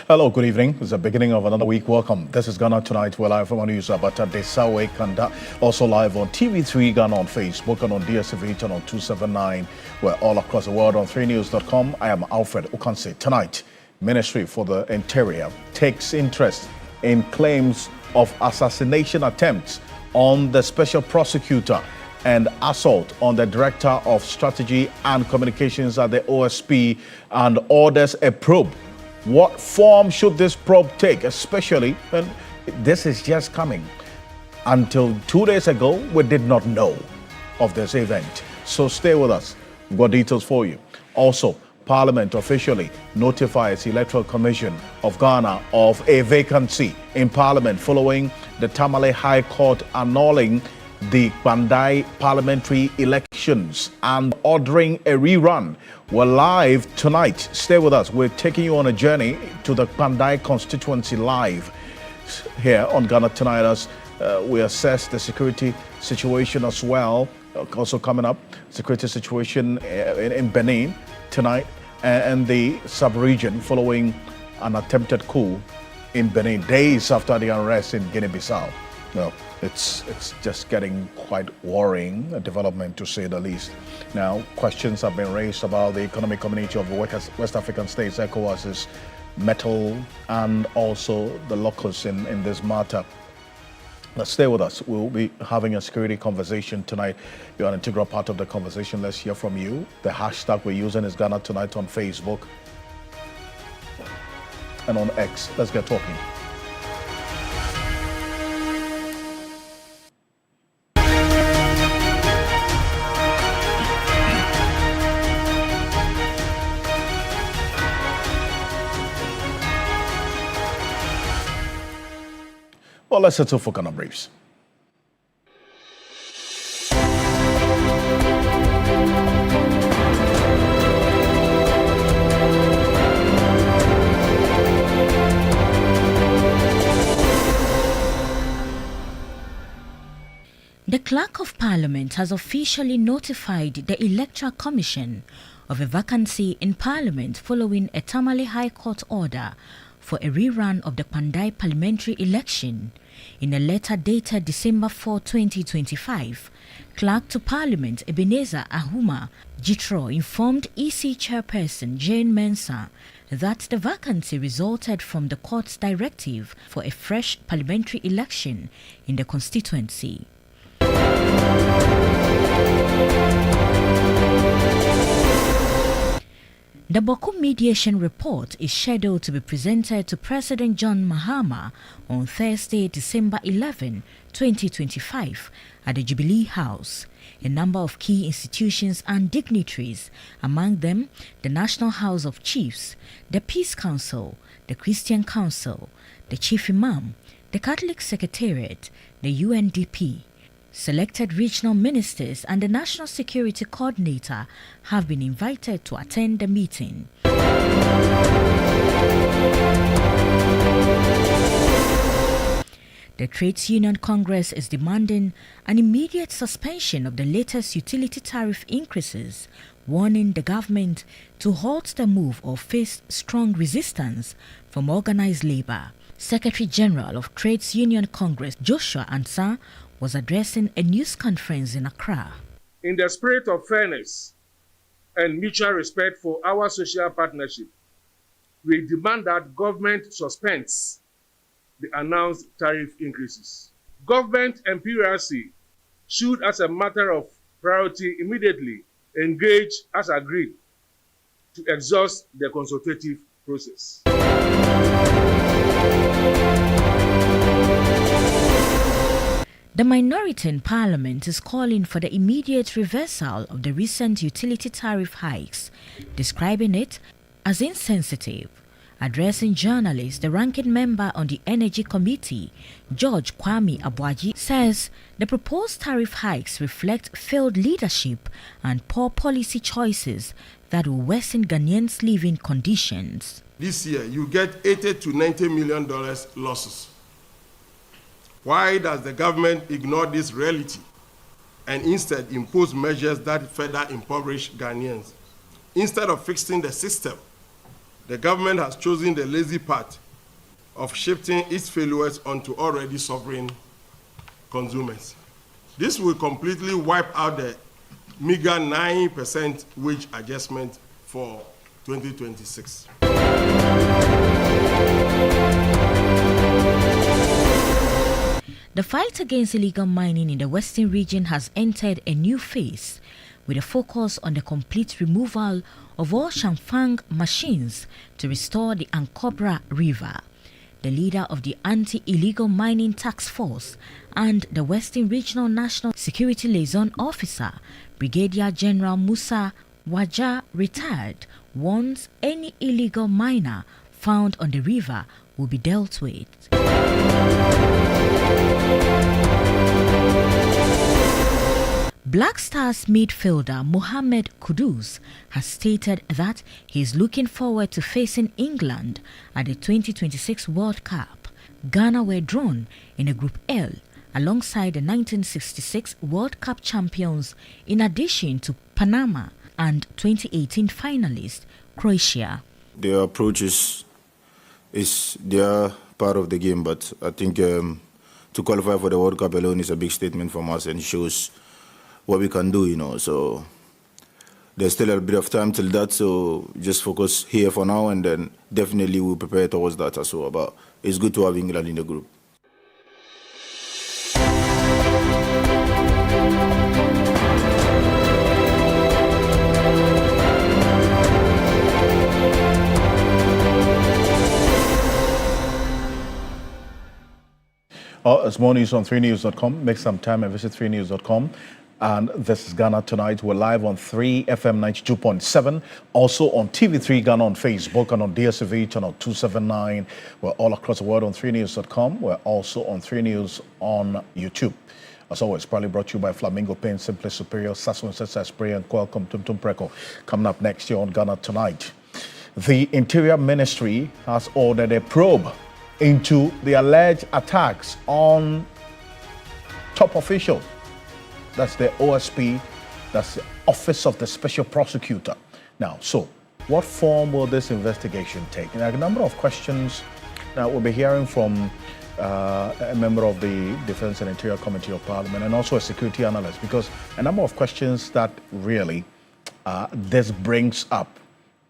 Hello, good evening. It's the beginning of another week. Welcome. This is Ghana Tonight. We're live from news about Desawe Kpandai. Also live on TV3 Ghana on Facebook and on DSTV channel 279. We're all across the world on 3news.com. I am Alfred Okanse. Tonight, Ministry for the Interior takes interest in claims of assassination attempts on the special prosecutor and assault on the Director of Strategy and Communications at the OSP and orders a probe. What form should this probe take, especially when this is just coming? Until 2 days ago, we did not know of this event. So stay with us. We've got details for you. Also, Parliament officially notifies the Electoral Commission of Ghana of a vacancy in Parliament following the Tamale High Court annulling the Kpandai parliamentary elections and ordering a rerun. We're live tonight. Stay with us. We're taking you on a journey to the Kpandai constituency live here on Ghana Tonight as we assess the security situation as well. Also coming up, security situation in Benin tonight and the sub-region following an attempted coup in Benin days after the unrest in Guinea-Bissau. No, it's just getting quite worrying, a development to say the least. Now, questions have been raised about the economic community of the West African states, ECOWAS's mettle, and also the locus in this matter. Let's stay with us. We'll be having a security conversation tonight. You're an integral part of the conversation. Let's hear from you. The hashtag we're using is Ghana Tonight on Facebook and on X. Let's get talking. Well, let's settle for Ghana Briefs. The Clerk of Parliament has officially notified the Electoral Commission of a vacancy in Parliament following a Tamale High Court order for a rerun of the Kpandai parliamentary election. In a letter dated December 4, 2025, Clerk to Parliament Ebenezer Ahuma Jitro informed EC Chairperson Jane Mensah that the vacancy resulted from the court's directive for a fresh parliamentary election in the constituency. The Boku mediation report is scheduled to be presented to President John Mahama on Thursday, December 11, 2025 at the Jubilee House. A number of key institutions and dignitaries, among them the National House of Chiefs, the Peace Council, the Christian Council, the Chief Imam, the Catholic Secretariat, the UNDP, selected regional ministers and the National Security Coordinator have been invited to attend the meeting. The Trades Union Congress is demanding an immediate suspension of the latest utility tariff increases, warning the government to halt the move or face strong resistance from organized labor. Secretary General of Trades Union Congress Joshua Ansah was addressing a news conference in Accra. In the spirit of fairness and mutual respect for our social partnership, we demand that government suspends the announced tariff increases. Government and PRC should, as a matter of priority, immediately engage as agreed to exhaust the consultative process. The minority in Parliament is calling for the immediate reversal of the recent utility tariff hikes, describing it as insensitive. Addressing journalists, the ranking member on the Energy Committee, George Kwame Abuaji, says the proposed tariff hikes reflect failed leadership and poor policy choices that will worsen Ghanaians' living conditions. This year, you get $80 to $90 million losses. Why does the government ignore this reality and instead impose measures that further impoverish Ghanaians? Instead of fixing the system, the government has chosen the lazy path of shifting its failures onto already sovereign consumers. This will completely wipe out the meager 9% wage adjustment for 2026. The fight against illegal mining in the Western region has entered a new phase, with a focus on the complete removal of all Shamfang machines to restore the Ankobra River. The leader of the Anti-Illegal Mining Task Force and the Western Regional National Security Liaison Officer, Brigadier General Musa Waja, retired, warns any illegal miner found on the river will be dealt with. Black Stars midfielder Mohamed Kudus has stated that he is looking forward to facing England at the 2026 World Cup. Ghana were drawn in a Group L alongside the 1966 World Cup champions, in addition to Panama and 2018 finalist Croatia. Their approach is their part of the game, but I think to qualify for the World Cup alone is a big statement from us and shows what we can do, you know. So there's still a bit of time till that, so just focus here for now, and then definitely we'll prepare towards that as well. But it's good to have England in the group. It's more news on 3news.com. Make some time and visit 3news.com. And this is Ghana Tonight. We're live on 3 FM 92.7. Also on TV3 Ghana on Facebook and on DSTV channel 279. We're all across the world on 3news.com. We're also on 3 News on YouTube. As always, proudly brought to you by Flamingo Paint, Simply Superior, Sasson Sessa Spray, and Qualcomm Tum Preco. Coming up next year on Ghana Tonight. The Interior Ministry has ordered a probe into the alleged attacks on top officials. That's the OSP, that's the Office of the Special Prosecutor. Now, so what form will this investigation take? And a number of questions that we'll be hearing from a member of the Defense and Interior Committee of Parliament and also a security analyst, because a number of questions that really this brings up,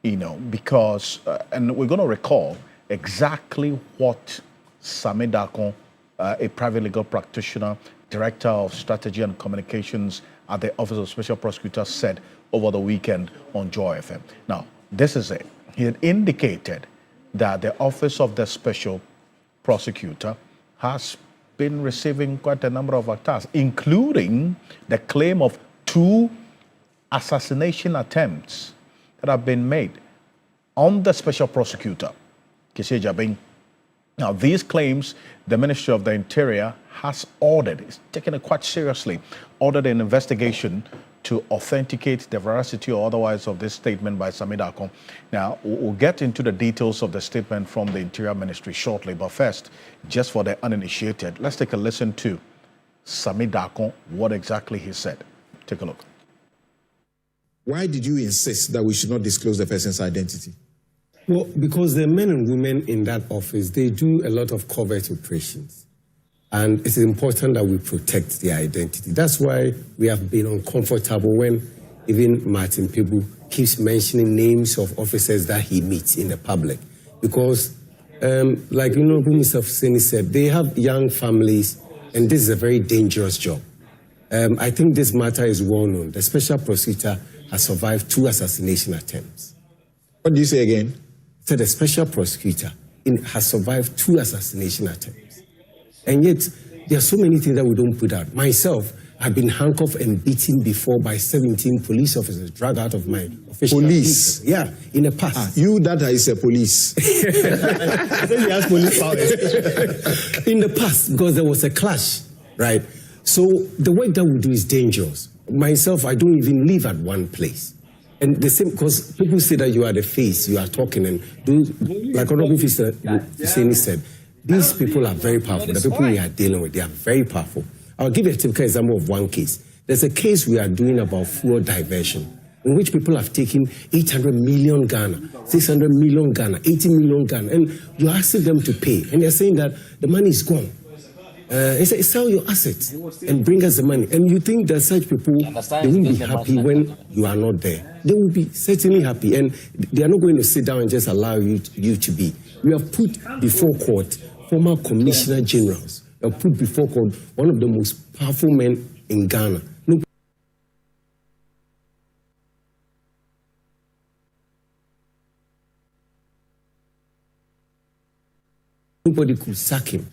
you know, because, and we're going to recall exactly what Sami Dakon, a private legal practitioner, Director of Strategy and Communications at the Office of Special Prosecutor, said over the weekend on Joy FM. Now, this is it. He had indicated that the Office of the Special Prosecutor has been receiving quite a number of attacks, including the claim of 2 assassination attempts that have been made on the Special Prosecutor, Kese Jabin. Now, these claims, the Ministry of the Interior has ordered, it's taken it quite seriously, ordered an investigation to authenticate the veracity or otherwise of this statement by Sami Dakon. Now, we'll get into the details of the statement from the Interior Ministry shortly, but first, just for the uninitiated, let's take a listen to Sami Dakon, what exactly he said. Take a look. Why did you insist that we should not disclose the person's identity? Well, because the men and women in that office, they do a lot of covert operations. And it's important that we protect their identity. That's why we have been uncomfortable when even Martin Pebu keeps mentioning names of officers that he meets in the public. Because, like Mr. Fuseni said, they have young families, and this is a very dangerous job. I think this matter is well known. The Special Prosecutor has survived 2 assassination attempts. What do you say again? So the Special Prosecutor has survived 2 assassination attempts. And yet, there are so many things that we don't put out. Myself, I've been handcuffed and beaten before by 17 police officers, dragged out of my official police? duties. Yeah, in the past. You, that is a police. I think he has police powers. In the past, because there was a clash, right? So the work that we do is dangerous. Myself, I don't even live at one place. And the same, because people say that you are the face, you are talking, and like Honorable Fuseni said, these people are very powerful. The people we are dealing with, they are very powerful. I'll give you a typical example of one case. There's a case we are doing about fuel diversion. in which people have taken 800 million Ghana, 600 million Ghana, 80 million Ghana, and you're asking them to pay, and they're saying that the money is gone. They say, sell your assets and bring us the money. And you think that such people, they won't be happy when you are not there. They will be certainly happy, and they are not going to sit down and just allow you to be. We have put before court former commissioner generals. We have put before court one of the most powerful men in Ghana. Nobody could sack him.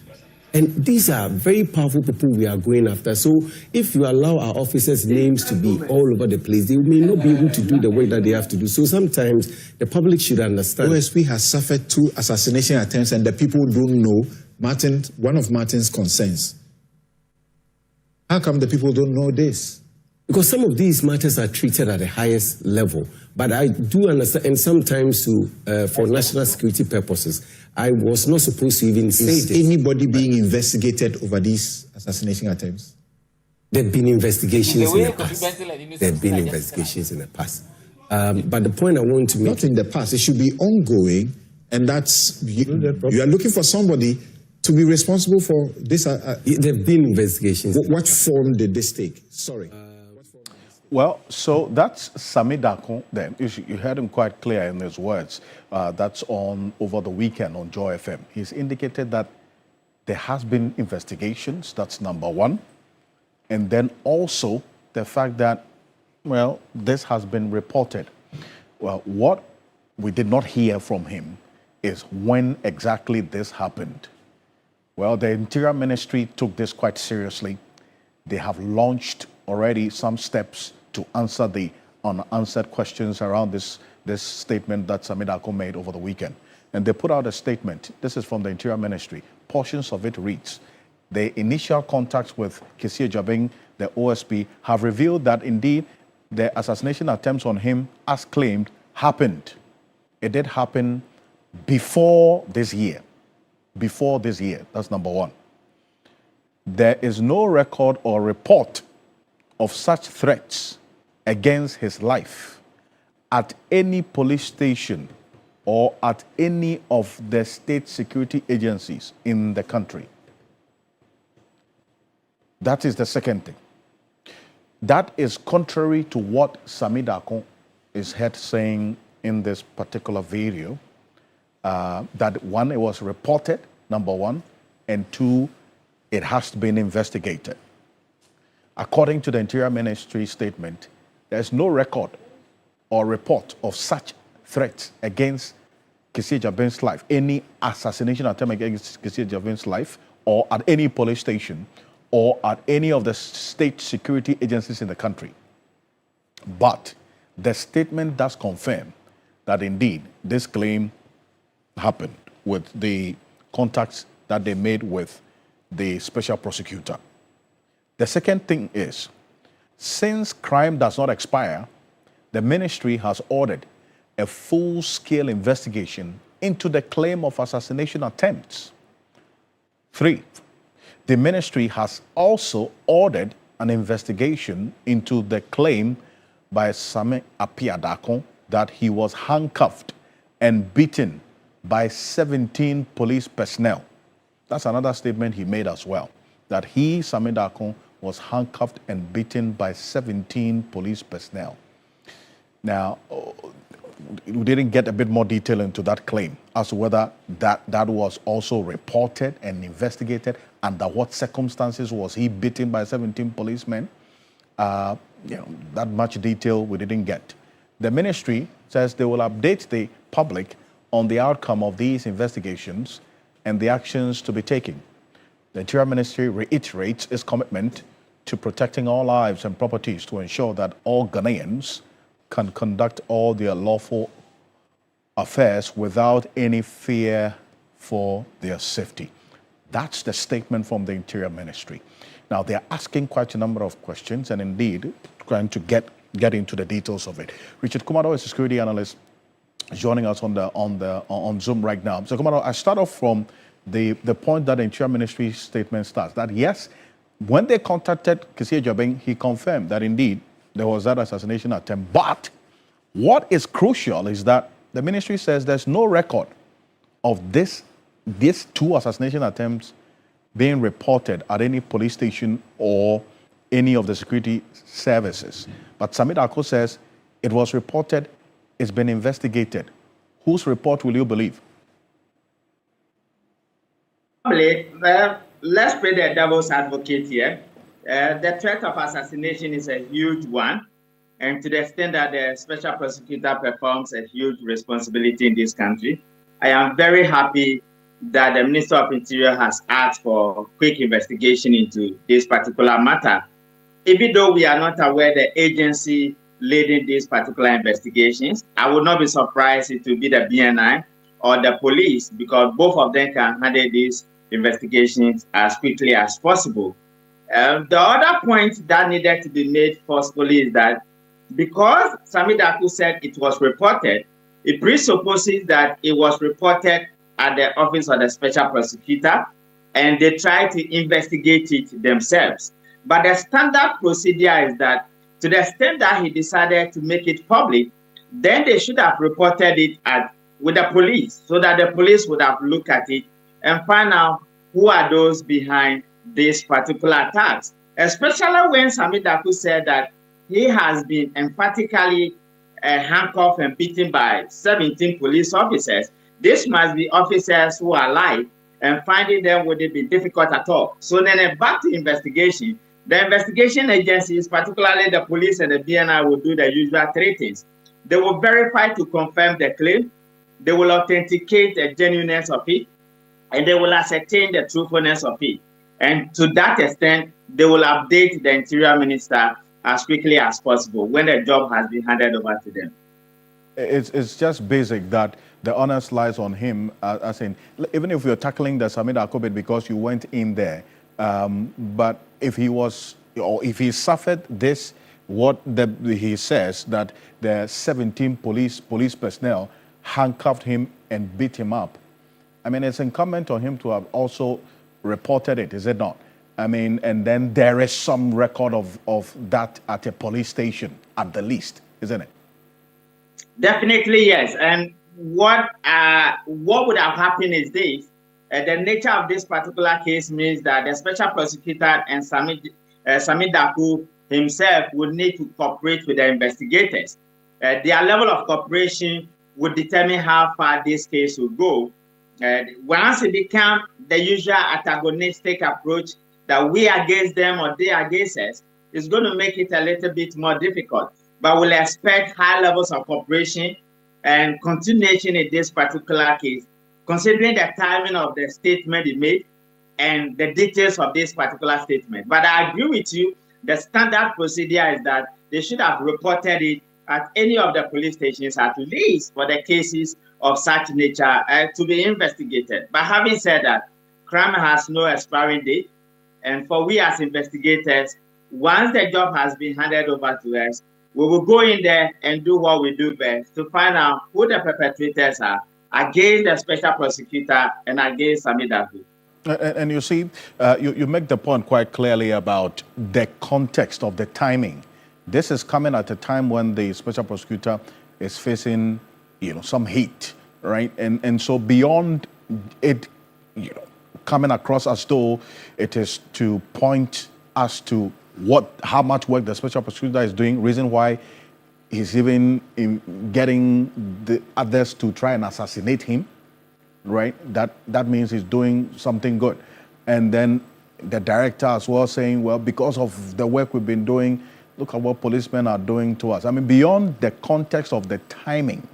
And these are very powerful people we are going after. So if you allow our officers' names to be all over the place, they may not be able to do the work that they have to do. So sometimes the public should understand. OSP has suffered 2 assassination attempts, and the people don't know one of Martin's concerns. How come the people don't know this? Because some of these matters are treated at the highest level. But I do understand, and sometimes for national security purposes, I was not supposed to even say this. Is anybody being investigated over these assassination attempts? There have been investigations in the past. There have been investigations in the past. But the point I want to make... Not in the past. It should be ongoing, and that's... You are looking for somebody to be responsible for this... there have been investigations. What form did this take? Sorry. Well, so that's Sami Dakon then. You heard him quite clear in his words. That's on over the weekend on Joy FM. He's indicated that there has been investigations. That's number one. And then also the fact that, well, this has been reported. Well, what we did not hear from him is when exactly this happened. Well, the Interior Ministry took this quite seriously. They have launched already some steps to answer the unanswered questions around this statement that Sami Dakon made over the weekend. And they put out a statement. This is from the Interior Ministry. Portions of it reads, the initial contacts with Kpandai Jabing, the OSP, have revealed that indeed the assassination attempts on him, as claimed, happened. It did happen before this year. Before this year. That's number one. There is no record or report of such threats against his life at any police station or at any of the state security agencies in the country. That is the second thing. That is contrary to what Sami Dakon is heard saying in this particular video, that one, it was reported, number one, and two, it has been investigated. According to the Interior Ministry statement, there's no record or report of such threats against Kpandai Jabing's life, any assassination attempt against Kpandai Jabing's life, or at any police station, or at any of the state security agencies in the country. But the statement does confirm that indeed this claim happened with the contacts that they made with the special prosecutor. The second thing is, since crime does not expire, the ministry has ordered a full-scale investigation into the claim of assassination attempts. 3, the ministry has also ordered an investigation into the claim by Sami Dakon that he was handcuffed and beaten by 17 police personnel. That's another statement he made as well, that he, Sami Dakon, was handcuffed and beaten by 17 police personnel. Now, we didn't get a bit more detail into that claim as to whether that was also reported and investigated, under what circumstances was he beaten by 17 policemen. That much detail we didn't get. The ministry says they will update the public on the outcome of these investigations and the actions to be taken. The Interior Ministry reiterates its commitment to protecting all lives and properties to ensure that all Ghanaians can conduct all their lawful affairs without any fear for their safety. That's the statement from the Interior Ministry. Now, they're asking quite a number of questions and indeed trying to get into the details of it. Richard Kpandai is a security analyst joining us on Zoom right now. So, Kpandai, I start off from the point that the Interior Ministry statement starts, that yes, when they contacted Kpandai Jabing, he confirmed that indeed there was that assassination attempt, but What is crucial is that the ministry says there's no record of these two assassination attempts being reported at any police station or any of the security services. But Samit Ako says it was reported, it's been investigated. Whose report will you believe? Let's play the devil's advocate here. The threat of assassination is a huge one. And to the extent that the special prosecutor performs a huge responsibility in this country, I am very happy that the Minister of Interior has asked for quick investigation into this particular matter. Even though we are not aware the agency leading these particular investigations, I would not be surprised it will be the BNI or the police, because both of them can handle these investigations as quickly as possible. The other point that needed to be made forcefully is that because Samit Ako said it was reported, it presupposes that it was reported at the office of the special prosecutor and they tried to investigate it themselves. But the standard procedure is that to the extent that he decided to make it public, then they should have reported it with the police so that the police would have looked at it and find out who are those behind these particular attacks. Especially when Samit Ako said that he has been emphatically handcuffed and beaten by 17 police officers. This must be officers who are alive, and finding them would be difficult at all. So then back to investigation. The investigation agencies, particularly the police and the BNI, will do the usual three things. They will verify to confirm the claim, they will authenticate the genuineness of it, and they will ascertain the truthfulness of it. And to that extent, they will update the Interior Minister as quickly as possible when the job has been handed over to them. It's just basic that the onus lies on him, as in, even if you're tackling the Samit Ako bit because you went in there, but if he was, or if he suffered this, he says that the 17 police personnel handcuffed him and beat him up. I mean, it's incumbent on him to have also reported it, is it not? I mean, and then there is some record of that at a police station, at the least, isn't it? Definitely, yes. And what would have happened is this. The nature of this particular case means that the special prosecutor and Samit Ako himself would need to cooperate with the investigators. Their level of cooperation would determine how far this case will go. Once it becomes the usual antagonistic approach that we against them or they against us, it's going to make it a little bit more difficult. But we'll expect high levels of cooperation and continuation in this particular case, considering the timing of the statement he made and the details of this particular statement. But I agree with you, the standard procedure is that they should have reported it at any of the police stations, at least for the cases of such nature to be investigated. But having said that, crime has no expiring date. And for we as investigators, once the job has been handed over to us, we will go in there and do what we do best to find out who the perpetrators are against the special prosecutor and against Samit Ako. And you see, you make the point quite clearly about the context of the timing. This is coming at a time when the special prosecutor is facing, some heat, right? And so beyond it, coming across as though it is to point us to how much work the special prosecutor is doing, reason why he's even getting the others to try and assassinate him, right? That means he's doing something good. And then the director as well saying, well, because of the work we've been doing, look at what policemen are doing to us. I mean, beyond the context of the timing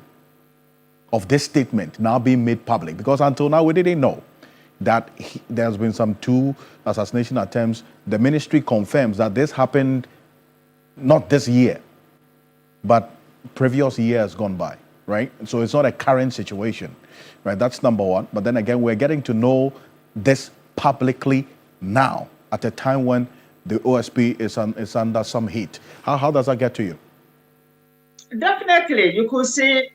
of this statement now being made public, because until now we didn't know that there's been some 2 assassination attempts. The ministry confirms that this happened not this year, but previous years gone by, right? So it's not a current situation, right? That's number one. But then again, we're getting to know this publicly now at a time when the OSP is under some heat. How does that get to you? Definitely. You could see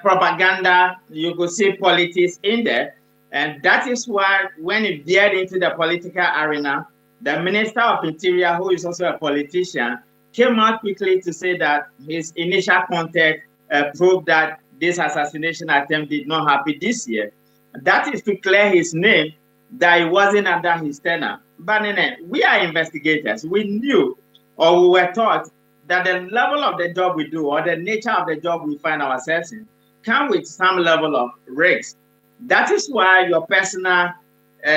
propaganda, you could see politics in there. And that is why when it veered into the political arena, the Minister of Interior, who is also a politician, came out quickly to say that his initial contact proved that this assassination attempt did not happen this year. That is to clear his name, that it wasn't under his tenure. But we are investigators. We knew, or we were taught, that the level of the job we do or the nature of the job we find ourselves in come with some level of risk. That is why your personal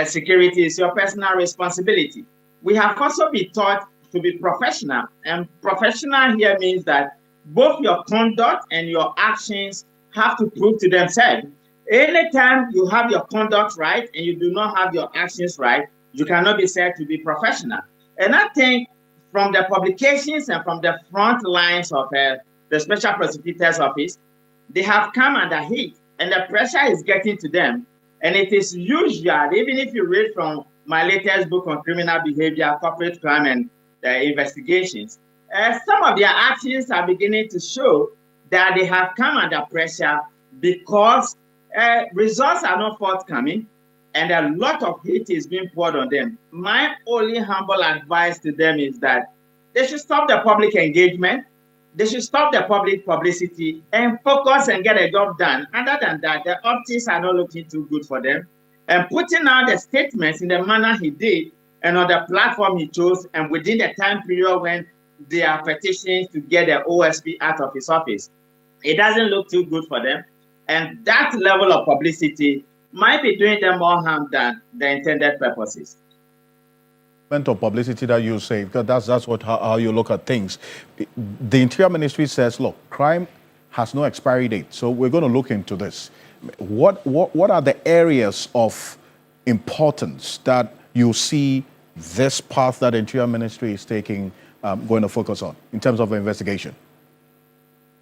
security is your personal responsibility. We have also been taught to be professional, and professional here means that both your conduct and your actions have to prove to themselves. Anytime you have your conduct right and you do not have your actions right, you cannot be said to be professional. And I think from the publications and from the front lines of the Special Prosecutor's Office, they have come under heat and the pressure is getting to them. And it is usual, even if you read from my latest book on criminal behavior, corporate crime, and investigations, some of their actions are beginning to show that they have come under pressure because results are not forthcoming and a lot of heat is being poured on them. My only humble advice to them is that they should stop the public engagement, they should stop the public publicity and focus and get a job done. Other than that, the optics are not looking too good for them. And putting out the statements in the manner he did and on the platform he chose and within the time period when there are petitions to get the OSP out of his office, it doesn't look too good for them. And that level of publicity might be doing them more harm than the intended purposes. Of publicity that you say, because that's how you look at things. The Interior Ministry says, look, crime has no expiry date, so we're going to look into this. What are the areas of importance that you see this path that the Interior Ministry is taking going to focus on in terms of investigation?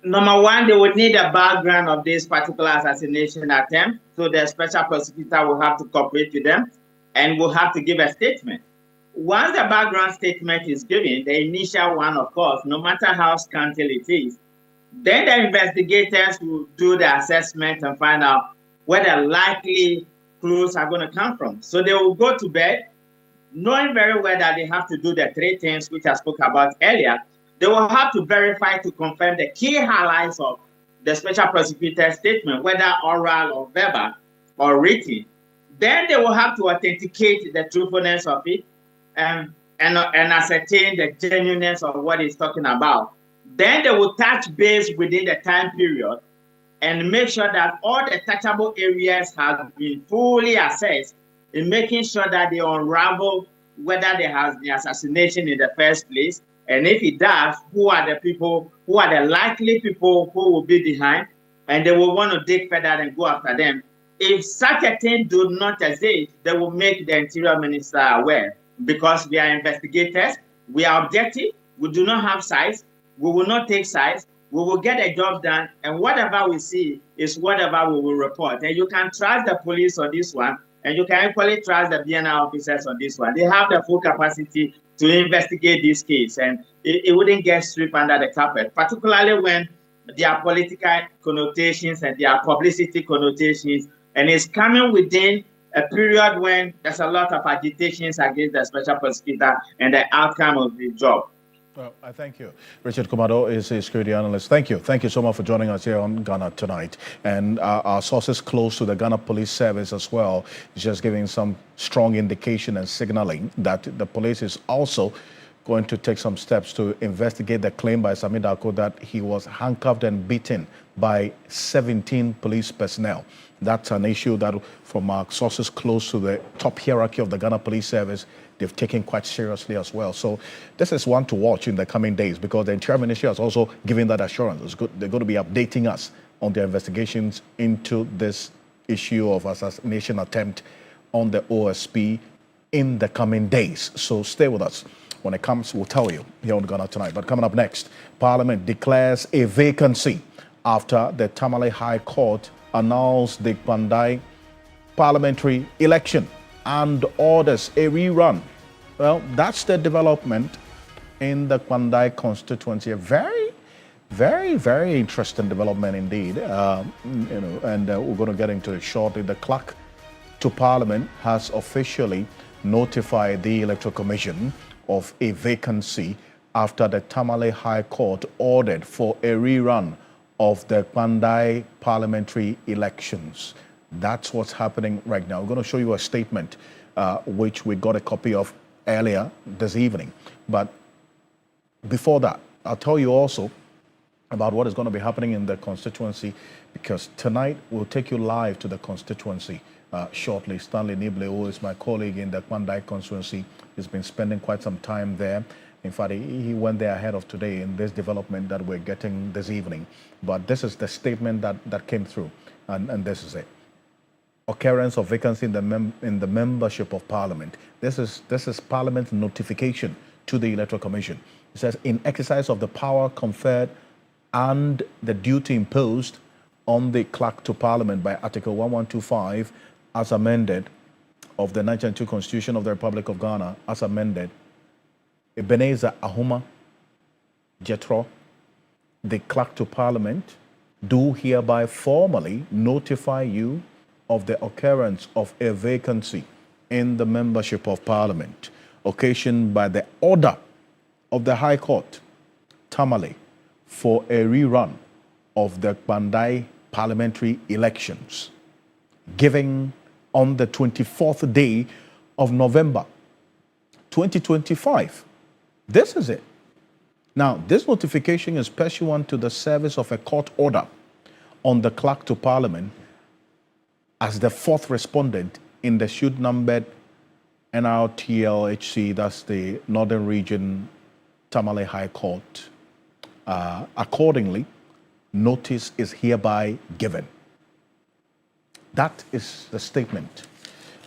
Number one, they would need a background of this particular assassination attempt, so the special prosecutor will have to cooperate with them and will have to give a statement. Once the background statement is given, the initial one, of course, no matter how scanty it is, then the investigators will do the assessment and find out where the likely clues are going to come from. So they will go to bed, knowing very well that they have to do the three things which I spoke about earlier. They will have to verify to confirm the key highlights of the special prosecutor's statement, whether oral or verbal or written. Then they will have to authenticate the truthfulness of it and ascertain the genuineness of what he's talking about. Then they will touch base within the time period and make sure that all the touchable areas have been fully assessed in making sure that they unravel whether there has been assassination in the first place. And if it does, who are the people, who are the likely people who will be behind, and they will want to dig further and go after them. If such a thing do not exist, they will make the Interior Minister aware. Because we are investigators, we are objective, we do not have sides, we will not take sides, we will get a job done, and whatever we see is whatever we will report. And you can trust the police on this one, and you can equally trust the BNI officers on this one. They have the full capacity to investigate this case, and it wouldn't get swept under the carpet, particularly when there are political connotations and there are publicity connotations, and it's coming within a period when there's a lot of agitations against the special prosecutor and the outcome of the job. Well, I thank you. Richard Kpandai is a security analyst. Thank you. Thank you so much for joining us here on Ghana Tonight. And our sources close to the Ghana Police Service as well is just giving some strong indication and signaling that the police is also going to take some steps to investigate the claim by Sami Darko that he was handcuffed and beaten by 17 police personnel. That's an issue that, from our sources close to the top hierarchy of the Ghana Police Service, they've taken quite seriously as well. So this is one to watch in the coming days, because the Interior Ministry has also given that assurance. It's good. They're going to be updating us on their investigations into this issue of assassination attempt on the OSP in the coming days. So stay with us. When it comes, we'll tell you here on Ghana Tonight. But coming up next, Parliament declares a vacancy after the Tamale High Court announced the Kpandai parliamentary election and orders a rerun. Well, that's the development in the Kpandai constituency. A very, very, very interesting development indeed. We're going to get into it shortly. The clerk to Parliament has officially notified the Electoral Commission of a vacancy after the Tamale High Court ordered for a rerun of the Kpandai parliamentary elections. That's what's happening right now. We're going to show you a statement which we got a copy of earlier this evening. But before that, I'll tell you also about what is going to be happening in the constituency, because tonight we'll take you live to the constituency shortly. Stanley Nible, who is my colleague in the Kpandai constituency, has been spending quite some time there. In fact, he went there ahead of today in this development that we're getting this evening. But this is the statement that came through, and this is it. Occurrence of vacancy in the membership of Parliament. This is Parliament's notification to the Electoral Commission. It says, in exercise of the power conferred and the duty imposed on the clerk to Parliament by Article 1125 as amended of the 1992 Constitution of the Republic of Ghana as amended, Ebenezer Ahuma Jethro, the clerk to Parliament, do hereby formally notify you of the occurrence of a vacancy in the membership of Parliament occasioned by the order of the High Court, Tamale, for a rerun of the Kpandai parliamentary elections, given on the 24th day of November 2025. This is it. Now, this notification is pursuant to the service of a court order on the clerk to Parliament as the fourth respondent in the suit numbered NRTLHC, that's the Northern Region Tamale High Court. Accordingly, notice is hereby given. That is the statement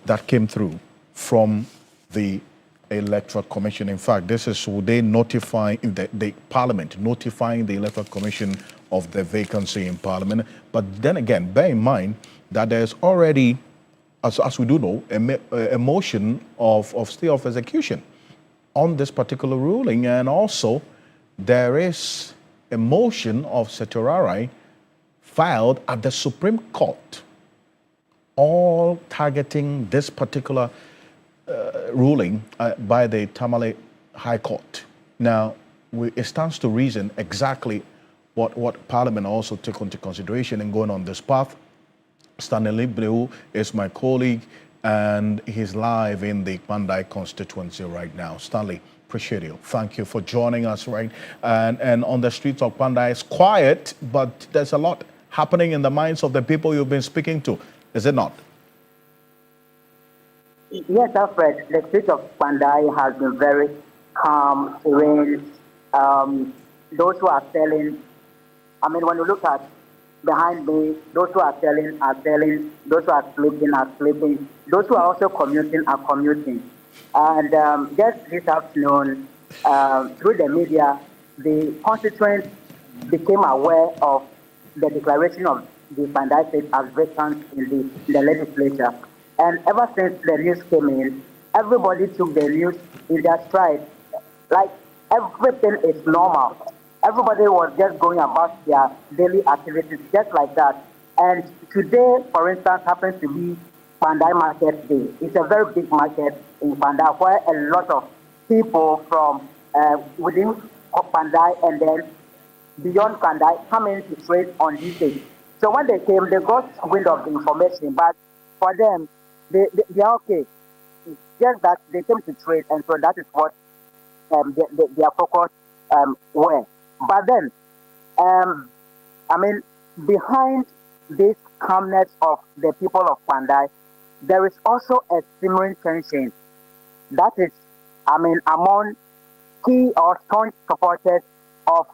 that came through from the Electoral Commission. In fact, this is they notifying the Parliament, notifying the Electoral Commission of the vacancy in Parliament. But then again, bear in mind that there's already, as we do know, a motion of stay of execution on this particular ruling, and also there is a motion of certiorari filed at the Supreme Court, all targeting this particular ruling by the Tamale High Court. Now, it stands to reason exactly what Parliament also took into consideration in going on this path. Stanley Bleu is my colleague, and he's live in the Kpandai constituency right now. Stanley, appreciate you. Thank you for joining us, right? And on the streets of Kpandai, it's quiet, but there's a lot happening in the minds of the people you've been speaking to, is it not? Yes, Alfred. The street of Kpandai has been very calm, serene. Those who are selling, when you look at behind me, those who are selling are selling, those who are sleeping, those who are also commuting are commuting. And just this afternoon, through the media, the constituents became aware of the declaration of the Kpandai state as vacant in the legislature. And ever since the news came in, everybody took the news in their stride. Like, everything is normal. Everybody was just going about their daily activities just like that. And today, for instance, happens to be Kpandai Market Day. It's a very big market in Kpandai where a lot of people from within Kpandai and then beyond Kpandai come in to trade on these days. So when they came, they got wind of the information, but for them, they are okay. It's just that they came to trade, and so that is what their focus were. But then, behind this calmness of the people of Kpandai, there is also a simmering tension that is, among key or staunch supporters of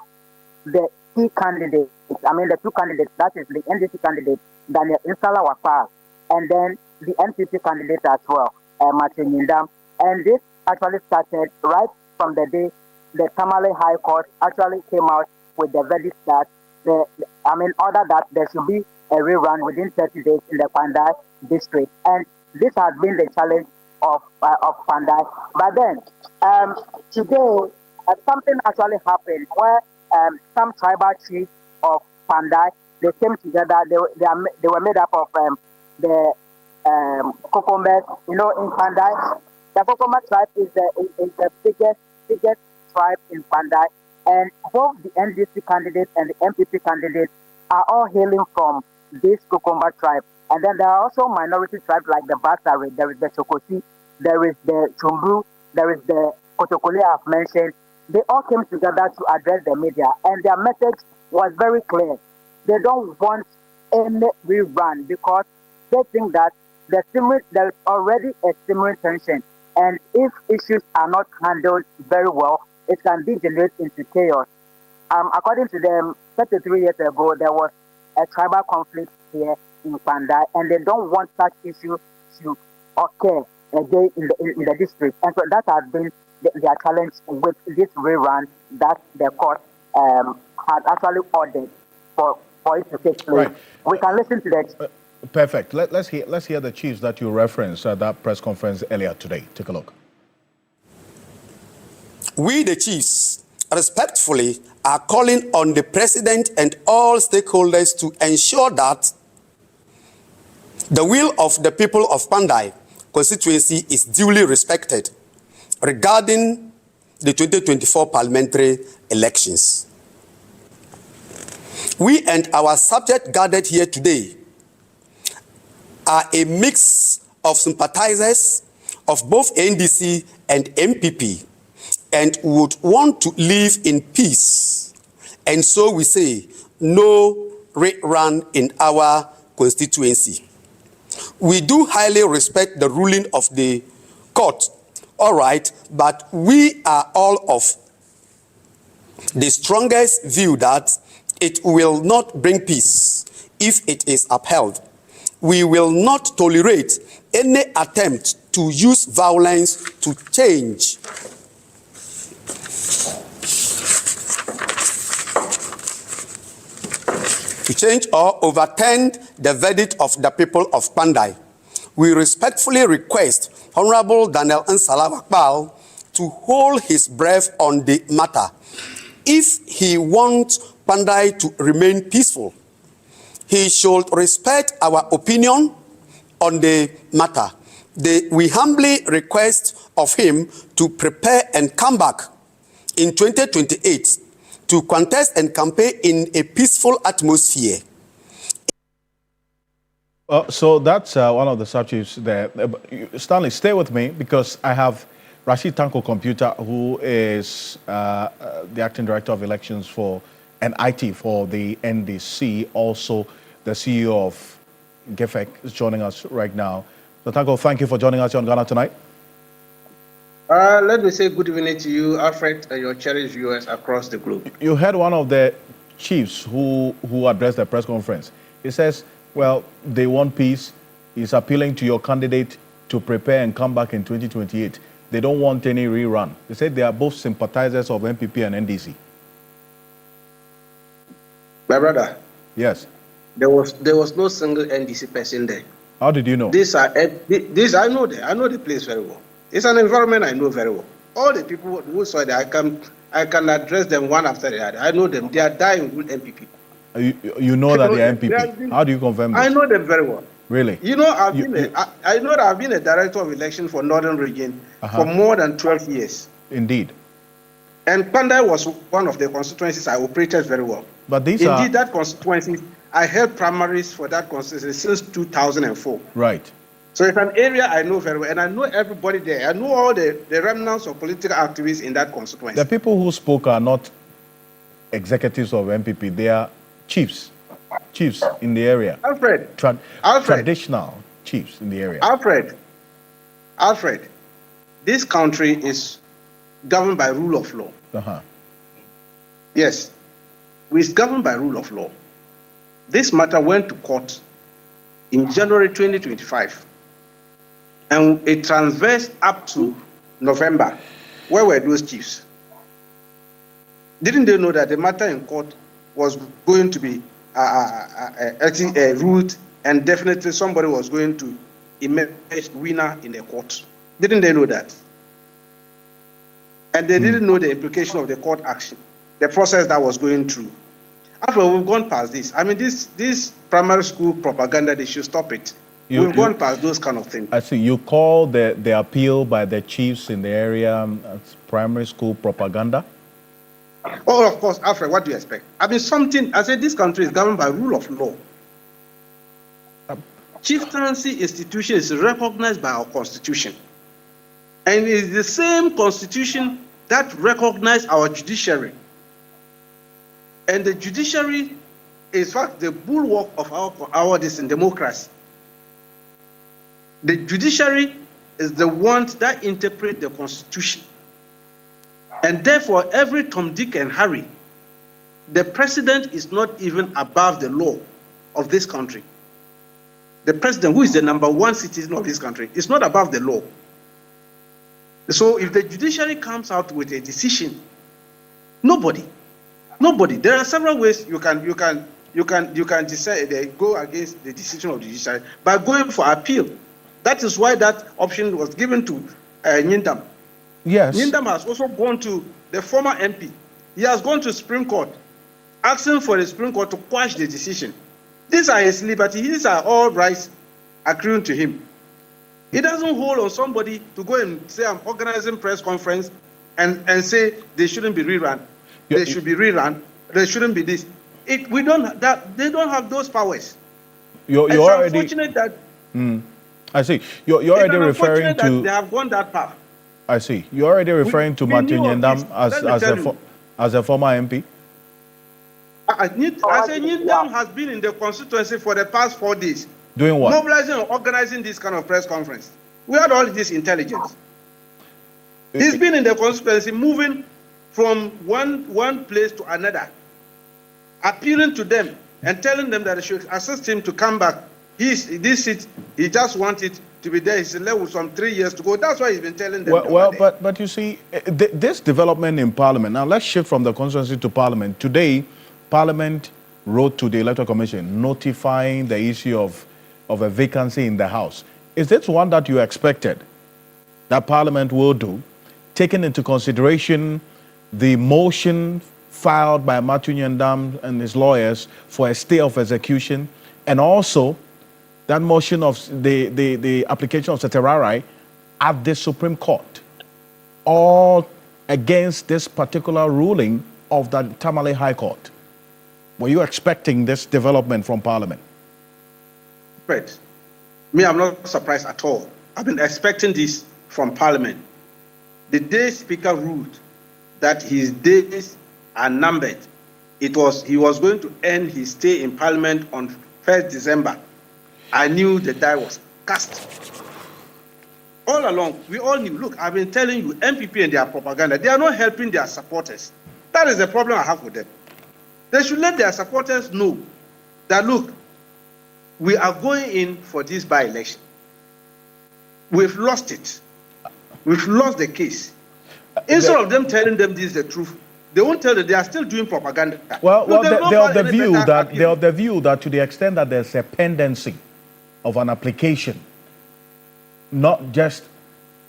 the key candidates. The two candidates, that is the NDC candidate, Daniel Insala Wapa, and then the NPP candidate as well, Martin Yindam. And this actually started right from the day the Tamale High Court actually came out with the verdict that order that there should be a rerun within 30 days in the Kpandai district. And this has been the challenge of Kpandai. But then, today, something actually happened where some tribal chiefs of Kpandai, they came together. They were made up of the Kokomet. In Kpandai, the Kokomet tribe is the biggest tribe in Kpandai, and both the NDC candidate and the MPP candidate are all hailing from this Kukumba tribe. And then there are also minority tribes like the Basari, there is the Chokosi, there is the Chumbru, there is the Kotokole I've mentioned. They all came together to address the media, and their message was very clear. They don't want any rerun because they think that there is already a simmering tension, and if issues are not handled very well, it can degenerate into chaos. According to them, 33 years ago, there was a tribal conflict here in Kpandai, and they don't want such issues to occur again in the district. And so that has been their challenge with this rerun that the court had actually ordered for it to take place. Right. We can listen to that. Perfect. Let's hear the chiefs that you referenced at that press conference earlier today. Take a look. We, the chiefs, respectfully are calling on the president and all stakeholders to ensure that the will of the people of Kpandai constituency is duly respected regarding the 2024 parliamentary elections. We and our subject gathered here today are a mix of sympathizers of both NDC and MPP and would want to live in peace. And so we say, no rerun in our constituency. We do highly respect the ruling of the court, all right, but we are all of the strongest view that it will not bring peace if it is upheld. We will not tolerate any attempt to use violence to change or overturn the verdict of the people of Kpandai. We respectfully request Honorable Daniel Nsalawakbal to hold his breath on the matter. If he wants Kpandai to remain peaceful, he should respect our opinion on the matter. We humbly request of him to prepare and come back in 2028 to contest and campaign in a peaceful atmosphere. So that's one of the sub-chiefs there. Stanley, stay with me because I have Rashid Tanko Computer, who is the acting director of elections for and IT for the NDC, also the CEO of GEFEC, is joining us right now. So Tanko, thank you for joining us on Ghana Tonight. Let me say good evening to you, Alfred, and your cherished viewers across the globe. You heard one of the chiefs who addressed the press conference. He says, well, they want peace. He's appealing to your candidate to prepare and come back in 2028. They don't want any rerun. They said they are both sympathizers of MPP and NDC. My brother. Yes. There was no single NDC person there. How did you know? This I know I know the place very well. It's an environment I know very well. All the people who saw it, I can address them one after the other. I know them. They are dying with MPP. You know that they are MPP. How do you confirm this? I know them very well. Really? You know, I know that I've been a director of election for Northern Region for more than 12 years. Indeed. And Kpandai was one of the constituencies I operated very well. But that constituency, I held primaries for that constituency since 2004. Right. So it's an area I know very well, and I know everybody there. I know all the remnants of political activists in that constituency. The people who spoke are not executives of MPP. They are chiefs in the area. Alfred. Traditional chiefs in the area. Alfred, this country is governed by rule of law. Yes, it's governed by rule of law. This matter went to court in January 2025, and it transversed up to November. Where were those chiefs? Didn't they know that the matter in court was going to be ruled, and definitely somebody was going to emerge winner in the court? Didn't they know that? And they didn't know the implication of the court action, the process that was going through. After we've gone past this, I mean, this primary school propaganda, they should stop it. We've gone past those kind of things. I see. You call the appeal by the chiefs in the area as primary school propaganda? Oh, of course, Alfred, what do you expect? I mean, I said this country is governed by rule of law. Chieftaincy institution is recognized by our constitution. And it is the same constitution that recognizes our judiciary. And the judiciary is, in fact, the bulwark of our democracy. The judiciary is the one that interprets the constitution. And therefore, every Tom, Dick, and Harry, the president is not even above the law of this country. The president, who is the #1 citizen of this country, is not above the law. So if the judiciary comes out with a decision, nobody. There are several ways you can decide, go against the decision of the judiciary by going for appeal. That is why that option was given to Nyindam. Yes. Nyindam has also gone to the former MP. He has gone to Supreme Court, asking for the Supreme Court to quash the decision. These are his liberty. These are all rights accruing to him. He doesn't hold on somebody to go and say, I'm organizing press conference and say they shouldn't be rerun. They should be rerun. They shouldn't be this. They don't have those powers. You're it's already, unfortunate that. I see. You're already referring to. They have gone that path. I see. You're already referring to Matthew Nyindam as a former MP. I say Nyindam has been in the constituency for the past 4 days. Doing what? Mobilizing and organizing this kind of press conference. We had all this intelligence. He's been in the constituency, moving from one place to another, appealing to them and telling them that they should assist him to come back. He just wanted to be there. He's left with some 3 years to go. That's why he's been telling them. But you see, this development in Parliament. Now let's shift from the constituency to Parliament. Today, Parliament wrote to the Electoral Commission notifying the issue of a vacancy in the House. Is this one that you expected that Parliament will do, taking into consideration the motion filed by Matthew Nyindam and his lawyers for a stay of execution, and also that motion of the application of certiorari at the Supreme Court, all against this particular ruling of the Tamale High Court? Were you expecting this development from Parliament? Right. Me, I'm not surprised at all. I've been expecting this from Parliament. The day Speaker ruled that his days are numbered, he was going to end his stay in Parliament on 1st December. I knew the die was cast. All along, we all knew. Look, I've been telling you, MPP and their propaganda, they are not helping their supporters. That is the problem I have with them. They should let their supporters know that, look, we are going in for this by-election. We've lost it. We've lost the case. Instead of them telling them this is the truth, they won't tell them. They are still doing propaganda. Well, they're of the view that to the extent that there's a pendency of an application, not just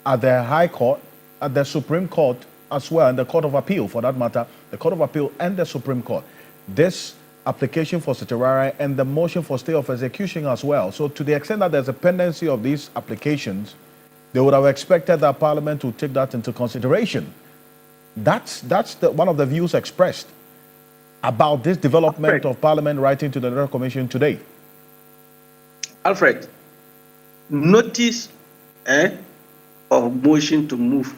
at the High Court, at the Supreme Court as well, and the Court of Appeal, for that matter, the Court of Appeal and the Supreme Court. This application for certiorari and the motion for stay of execution as well. So to the extent that there's a pendency of these applications, they would have expected that Parliament to take that into consideration. That's one of the views expressed about this development of Parliament writing to the Electoral Commission today. Alfred, notice of motion to move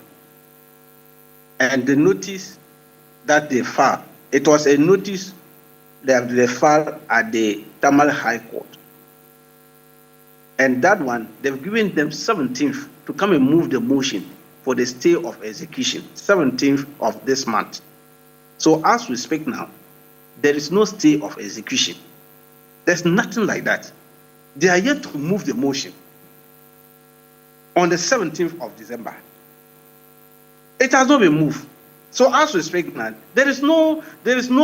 and the notice that they filed. It was a notice that they filed at the Tamale High Court. And that one, they've given them 17th to come and move the motion for the stay of execution, 17th of this month. So as we speak now, there is no stay of execution. There's nothing like that. They are yet to move the motion on the 17th of December. It has not been moved. So as we speak now, there is no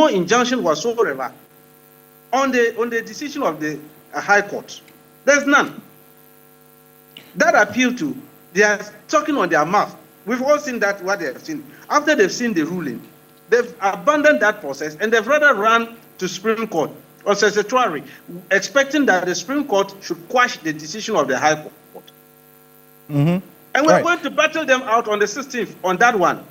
injunction whatsoever on the decision of the High Court. There's none. That appeal to, they are talking on their mouth. We've all seen that, what they have seen. After they've seen the ruling, they've abandoned that process and they've rather run to Supreme Court, or statutory, expecting that the Supreme Court should quash the decision of the High Court. And we're going to battle them out on the 16th on that one.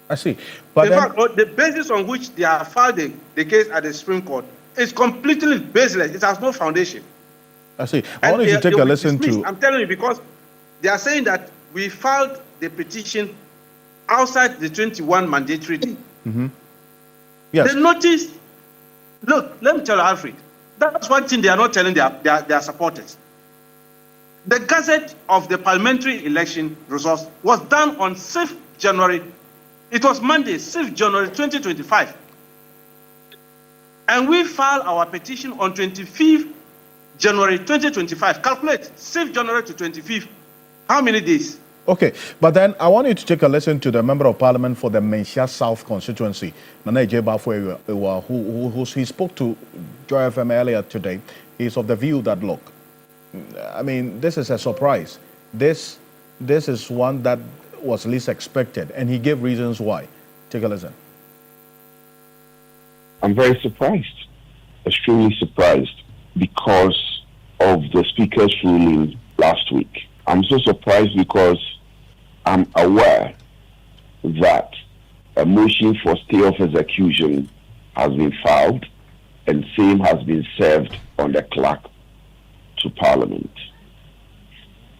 I see. But the basis on which they are filed the case at the Supreme Court is completely baseless. It has no foundation. I see. I want you to take a listen to... I'm telling you, because they are saying that we filed the petition outside the 21 mandatory day. Yes. The notice, look, let me tell you, Alfred, that's one thing they are not telling their supporters. The Gazette of the parliamentary election results was done on 6th January. It was Monday, 6th January 2025. And we filed our petition on 25th January 2025. Calculate 6th January to 25th. How many days? Okay, but then I want you to take a listen to the Member of Parliament for the Menchia South constituency, Nana Ejebafwe, who he spoke to Joy FM earlier today. He's of the view that, look, I mean, this is a surprise. This is one that was least expected, and he gave reasons why. Take a listen. I'm very surprised, extremely surprised, because of the Speaker's ruling last week. I'm so surprised because I'm aware that a motion for stay of execution has been filed and same has been served on the clerk to Parliament.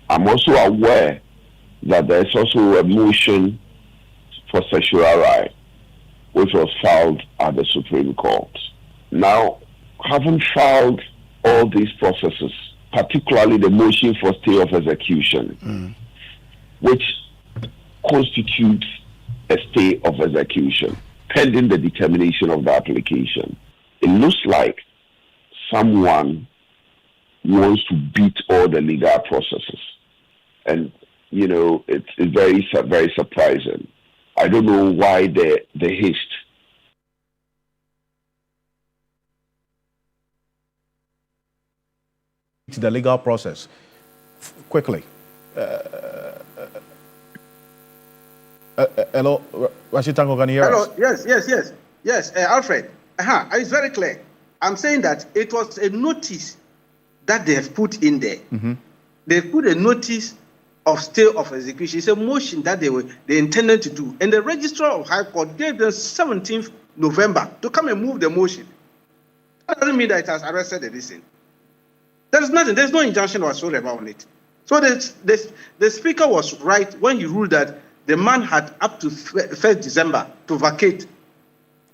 I'm also aware that there is also a motion for certiorari which was filed at the Supreme Court. Now, having filed all these processes, particularly the motion for stay of execution, which constitutes a stay of execution, pending the determination of the application, it looks like someone wants to beat all the legal processes. And, you know, it's very, very surprising. I don't know why the haste. It's the legal process. Quickly. Hello, Rashid Tango, can you hear us? Hello, yes, Alfred. It's very clear. I'm saying that it was a notice that they have put in there. They've put a notice of stay of execution. It's a motion that they intended to do. And the Registrar of High Court gave them 17th November to come and move the motion. That doesn't mean that it has arrested the decision. There is nothing. There's no injunction whatsoever on it. So the Speaker was right when he ruled that the man had up to 1st December to vacate.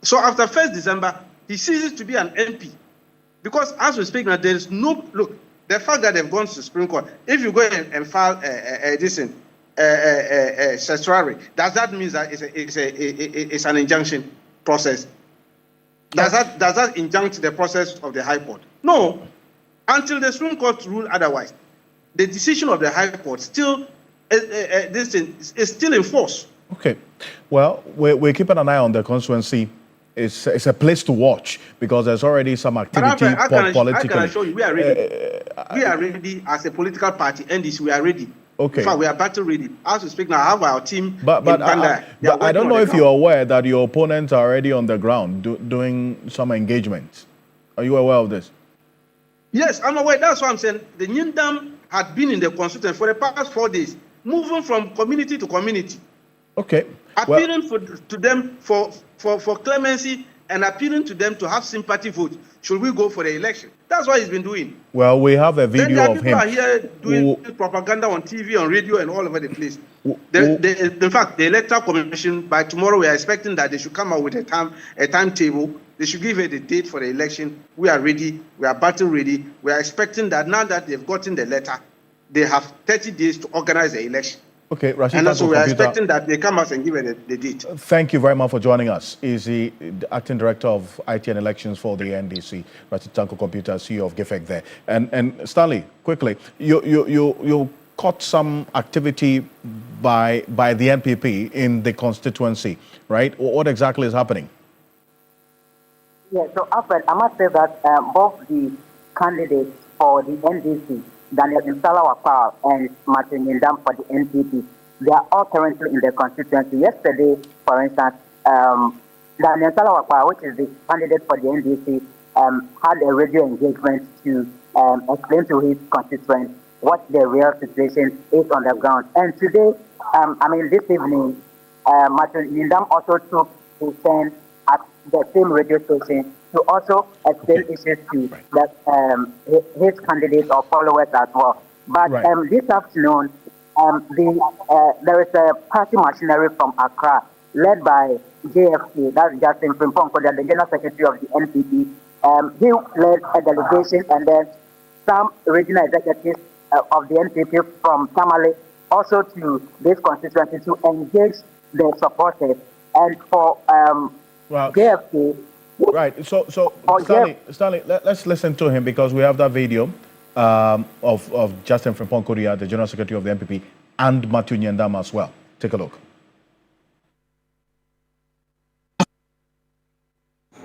So after 1st December, he ceases to be an MP. Because as we speak now, there is no... Look, the fact that they've gone to the Supreme Court, if you go and file certiorari, does that mean that it's an injunction process? Does that injunct the process of the High Court? No. Until the Supreme Court rule otherwise, the decision of the High Court still is still in force. Okay. Well, we're keeping an eye on the constituency. It's a place to watch because there's already some activity politically. I can assure you, we are ready. We are ready as a political party, NDC, we are ready. Okay. In fact, we are battle ready. As we speak now, I have our team but in Kpandai. But I don't know if you're aware that your opponents are already on the ground doing some engagements. Are you aware of this? Yes, I'm aware. That's what I'm saying. The Nyindam had been in the constituency for the past 4 days, moving from community to community. Okay. Appealing to them for clemency and appealing to them to have sympathy vote. Should we go for the election? That's what he's been doing. Well, we have a video of him. People are here doing propaganda on TV, on radio, and all over the place. In fact, the Electoral Commission, by tomorrow, we are expecting that they should come out with a timetable. They should give it a date for the election. We are ready. We are battle ready. We are expecting that now that they've gotten the letter, they have 30 days to organize the election. Okay, Rashid. And so we are expecting that they come out and give it the date. Thank you very much for joining us. He's the Acting Director of IT and Elections for the NDC, Rashid Tanko Computer, CEO of GIFEC there. And Stanley, quickly, you caught some activity by the NPP in the constituency, right? What exactly is happening? Yeah, so Alfred, I must say that both the candidates for the NDC, Daniel Nsalawapa and Martin Nyindam for the NPP, they are all currently in the constituency. Yesterday, for instance, Daniel Nsalawapa, which is the candidate for the NDC, had a radio engagement to explain to his constituents what the real situation is on the ground. And today, this evening, Martin Lindam also took his turn at the same radio station to also explain issues to his candidates or followers as well. But this afternoon, there is a party machinery from Accra, led by JFK, that's Justin Frimpong, the General Secretary of the NPP. He led a delegation, and then some regional executives of the NPP from Tamale also to this constituency to engage the supporters. And for JFK. Right. So Stanley, let's listen to him because we have that video of Justin Frimpong, the General Secretary of the NPP, and Matthew Nyandama as well. Take a look.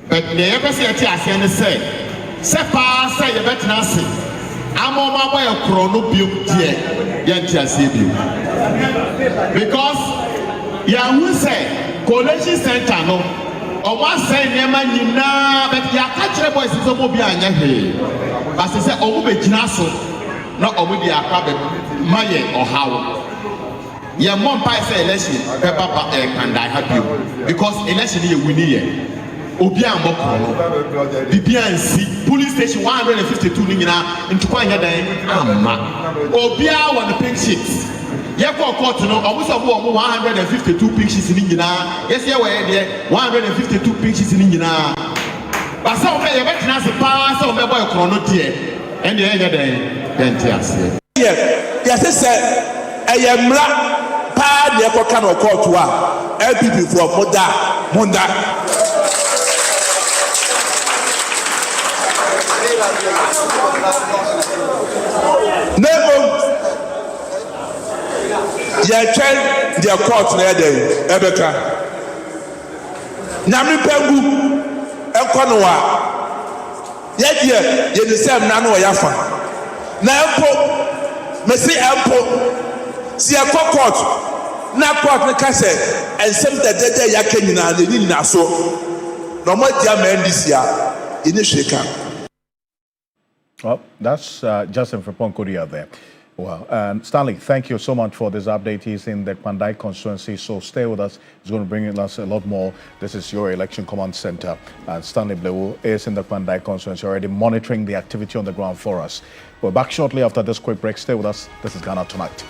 But never say a say, Sepa say a better nasi. I'm on my way of chrono build because Yahoo say, College Center no, or one say, Nema Nina, but Yakacha boys is a mobile and Yahe. As I said, Obe Jinaso, not Obe Akabe, Maye or how. Your mom say election, Pepper Kpandai help you because election is winning. Obia Moko, BPNC, police station 152 Nina, into Kwanya Day, Obia on the pink sheets. Yako court no, almost 152 pink sheets in Nina. Yes, you were there, 152 pink sheets in Nina. But some of you bet us a pass on the boy chrono tier, and the other day, then tears. Yes, sir, I am not pad the Apocano court to LPP for Munda. Never, you tell their court near them, Ebeka. Nami Pengu, Econoa. Yet, you deserve Nano Yafa. Nampo, Messi Ampo, see a court, na court Nacase, and some that day Yakenina, the Nina so. No more dear man this year, in the shaker. Well, that's Justin Frimpong there. Well, and Stanley, thank you so much for this update. He's in the Kpandai constituency, so stay with us. He's going to bring us a lot more. This is your election command center, and Stanley Blewu is in the Kpandai constituency, already monitoring the activity on the ground for us. We're back shortly after this quick break. Stay with us. This is Ghana Tonight.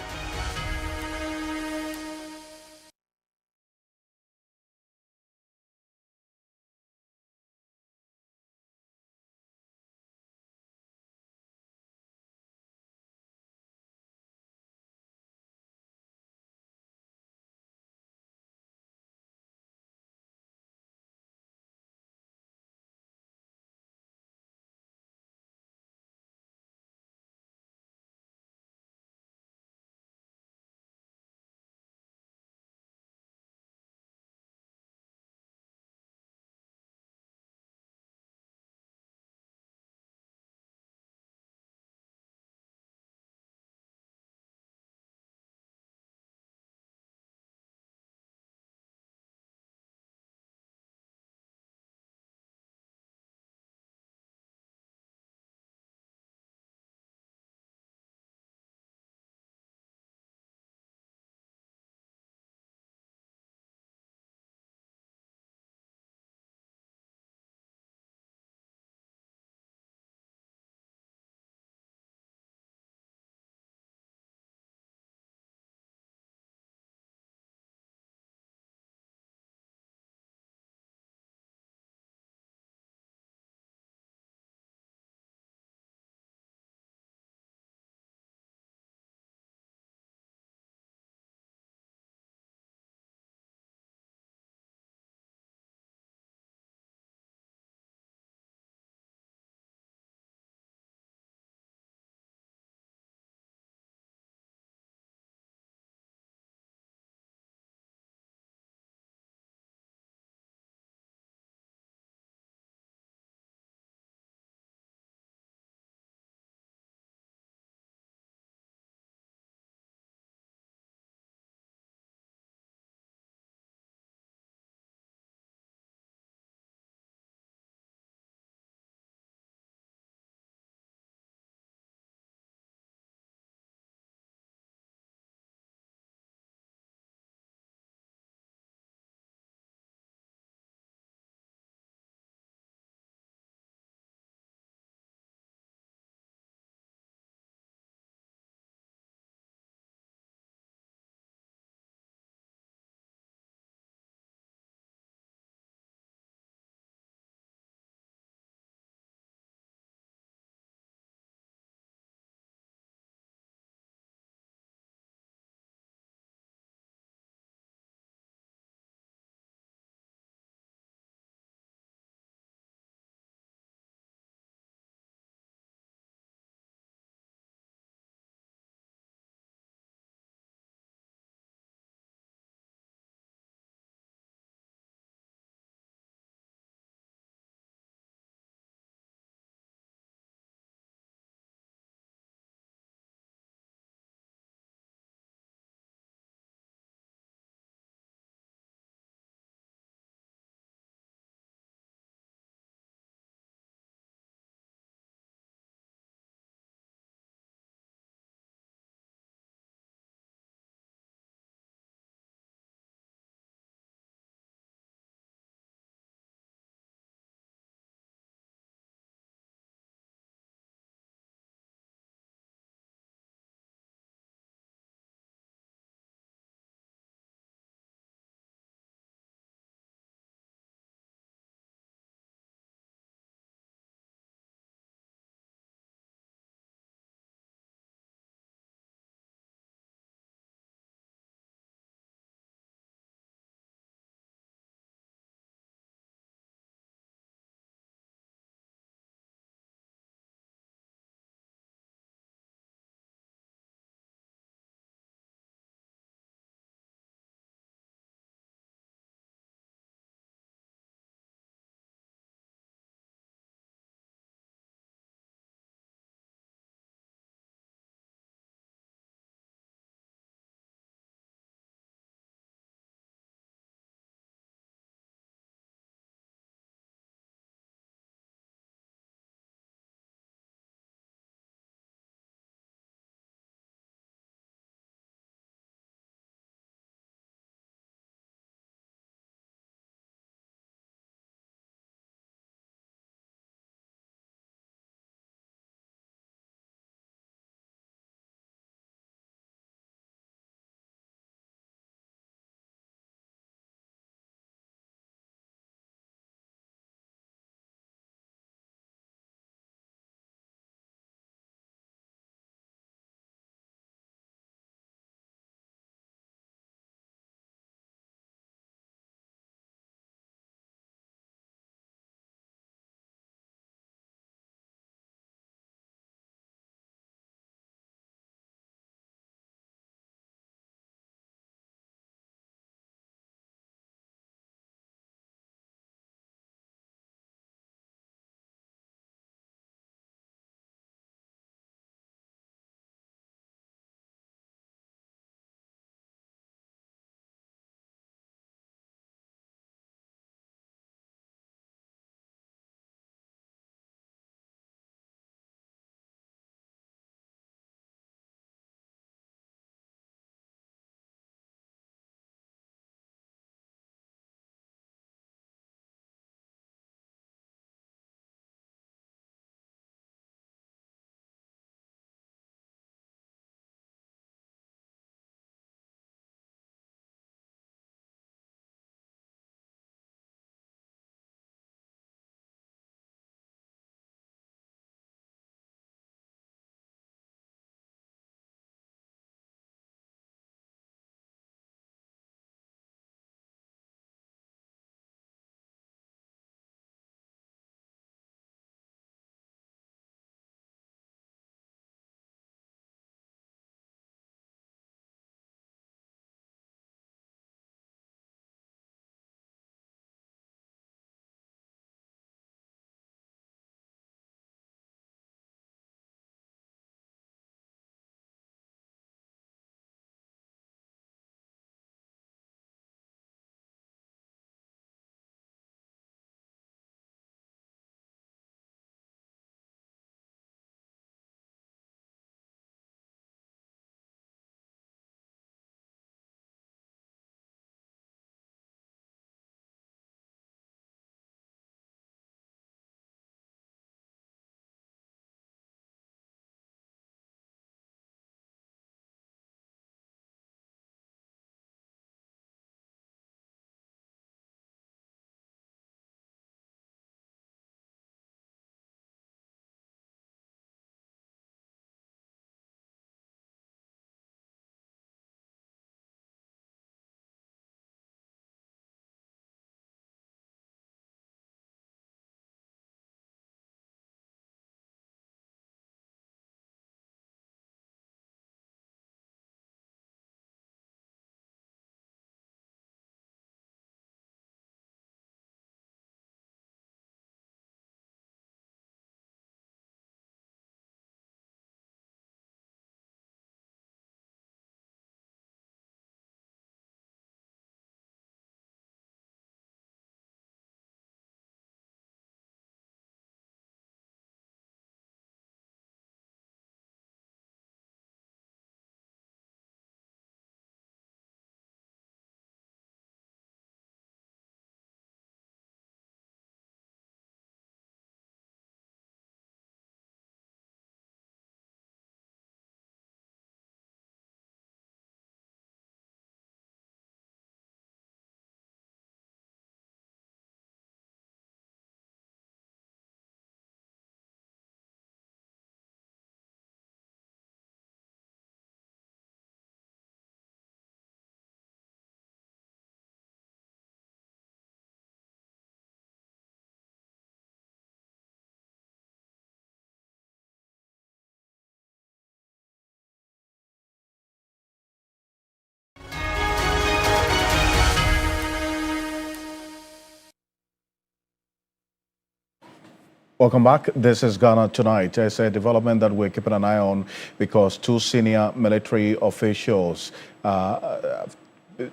Welcome back. This is Ghana Tonight. It's a development that we're keeping an eye on because two senior military officials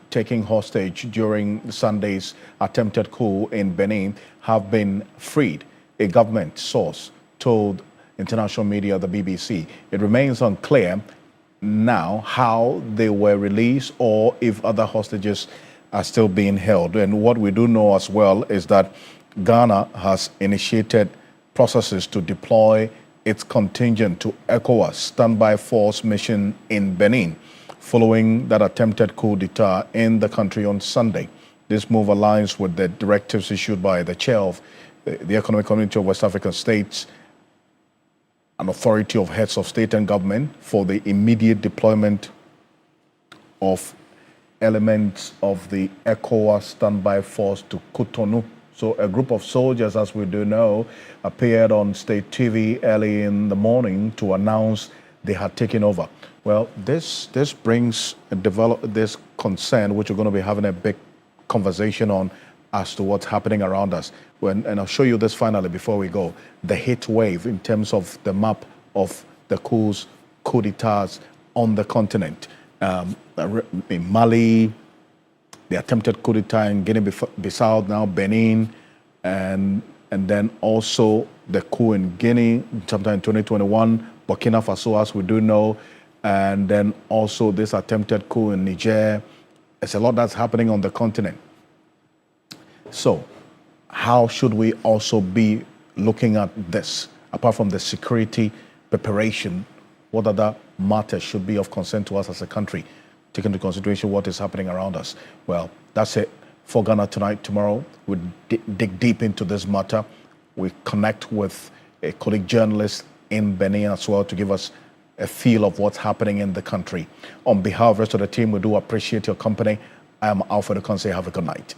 taken hostage during Sunday's attempted coup in Benin have been freed, a government source told international media, the BBC. It remains unclear now how they were released or if other hostages are still being held. And what we do know as well is that Ghana has initiated processes to deploy its contingent to ECOWAS standby force mission in Benin, following that attempted coup d'etat in the country on Sunday. This move aligns with the directives issued by the chair of the Economic Community of West African States, an authority of heads of state and government, for the immediate deployment of elements of the ECOWAS standby force to Cotonou. So a group of soldiers, as we do know, appeared on state TV early in the morning to announce they had taken over. Well, this brings this concern, which we're going to be having a big conversation on as to what's happening around us. And I'll show you this finally before we go. The heat wave in terms of the map of the coup d'etats on the continent. In Mali, the attempted coup d'etat in Guinea-Bissau, now Benin, and then also the coup in Guinea sometime in 2021, Burkina Faso, as we do know, and then also this attempted coup in Niger. It's a lot that's happening on the continent. So how should we also be looking at this? Apart from the security preparation, what other matters should be of concern to us as a country, taking into consideration what is happening around us? Well, that's it for Ghana Tonight. Tomorrow, we dig deep into this matter. We connect with a colleague journalist in Benin as well to give us a feel of what's happening in the country. On behalf of the rest of the team, we do appreciate your company. I am Alfred Okonse. Have a good night.